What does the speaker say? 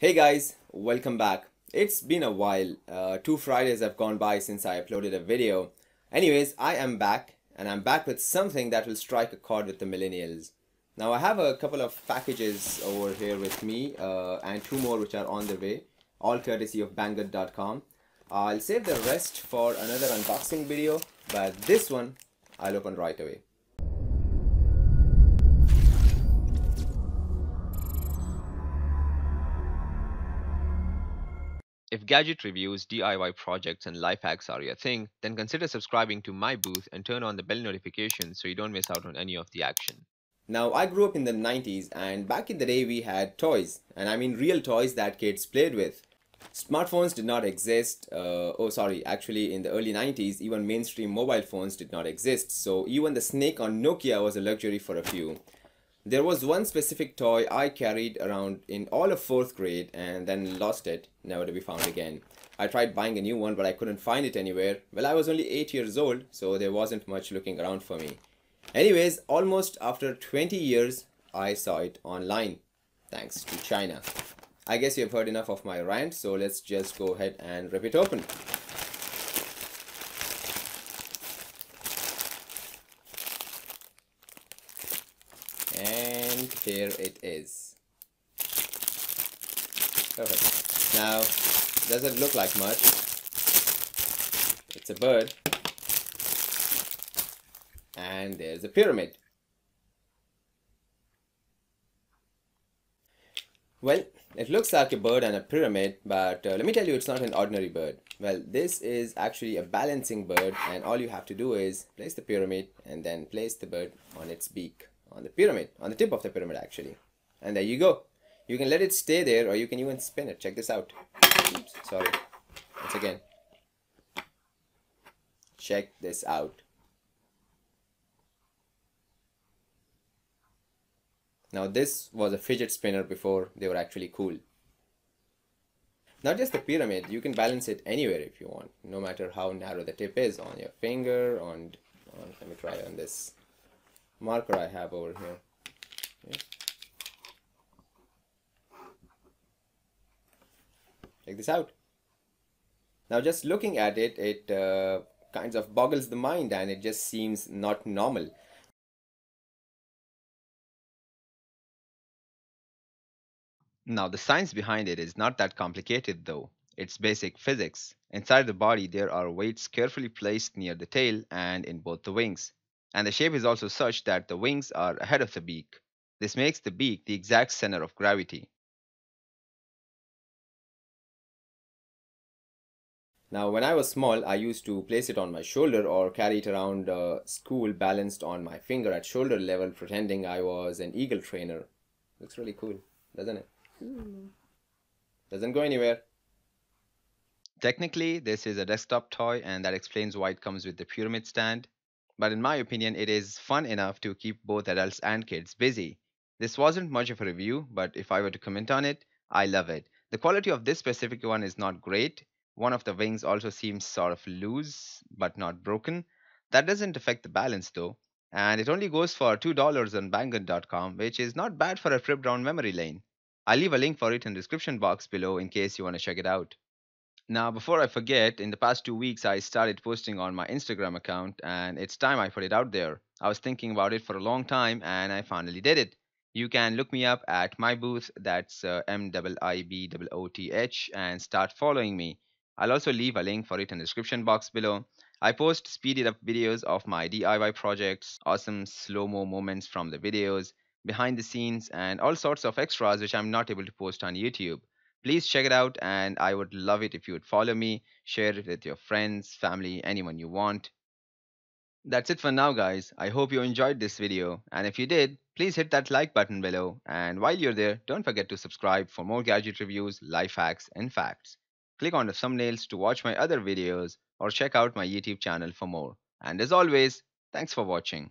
Hey guys, welcome back. It's been a while. 2 Fridays have gone by since I uploaded a video. Anyways, I am back and I'm back with something that will strike a chord with the millennials. Now I have a couple of packages over here with me and two more which are on the way, all courtesy of Banggood.com. I'll save the rest for another unboxing video, but this one I'll open right away. If gadget reviews, DIY projects, and life hacks are your thing, then consider subscribing to MiiBooth and turn on the bell notifications so you don't miss out on any of the action. Now, I grew up in the 90s, and back in the day, we had toys, and I mean real toys that kids played with. Smartphones did not exist. Actually, in the early 90s, even mainstream mobile phones did not exist, so even the snake on Nokia was a luxury for a few. There was one specific toy I carried around in all of 4th grade and then lost it, never to be found again. I tried buying a new one, but I couldn't find it anywhere. Well, I was only 8 years old, so there wasn't much looking around for me. Anyways, almost after 20 years, I saw it online, thanks to China. I guess you've heard enough of my rant, so let's just go ahead and rip it open. And here it is. Perfect. Now, doesn't look like much. It's a bird. And there's a pyramid. Well, it looks like a bird and a pyramid, but let me tell you, it's not an ordinary bird. Well, this is actually a balancing bird, and all you have to do is place the pyramid and then place the bird on its beak, on the pyramid, on the tip of the pyramid actually. And there you go. You can let it stay there, or you can even spin it. Check this out. Oops, sorry. Once again. Check this out. Now this was a fidget spinner before they were actually cool. Not just the pyramid, you can balance it anywhere if you want, no matter how narrow the tip is, on your finger, let me try on this marker I have over here. Okay. Check this out. Now just looking at it, it kind of boggles the mind and it just seems not normal. Now, the science behind it is not that complicated though. It's basic physics. Inside the body, there are weights carefully placed near the tail and in both the wings. And the shape is also such that the wings are ahead of the beak. This makes the beak the exact center of gravity. Now, when I was small, I used to place it on my shoulder or carry it around school balanced on my finger at shoulder level, pretending I was an eagle trainer. Looks really cool, doesn't it? Doesn't go anywhere. Technically, this is a desktop toy, and that explains why it comes with the pyramid stand. But in my opinion, it is fun enough to keep both adults and kids busy. This wasn't much of a review, but if I were to comment on it, I love it. The quality of this specific one is not great. One of the wings also seems sort of loose, but not broken. That doesn't affect the balance though. And it only goes for $2 on Banggood.com, which is not bad for a trip down memory lane. I'll leave a link for it in the description box below in case you want to check it out. Now, before I forget, in the past 2 weeks, I started posting on my Instagram account, and it's time I put it out there. I was thinking about it for a long time, and I finally did it. You can look me up at MiiBooth, that's MiiBooth, and start following me. I'll also leave a link for it in the description box below. I post speeded up videos of my DIY projects, awesome slow mo moments from the videos, behind the scenes, and all sorts of extras which I'm not able to post on YouTube. Please check it out, and I would love it if you would follow me, share it with your friends, family, anyone you want. That's it for now, guys. I hope you enjoyed this video, and if you did, please hit that like button below. And while you're there, don't forget to subscribe for more gadget reviews, life hacks, and facts. Click on the thumbnails to watch my other videos or check out my YouTube channel for more. And as always, thanks for watching.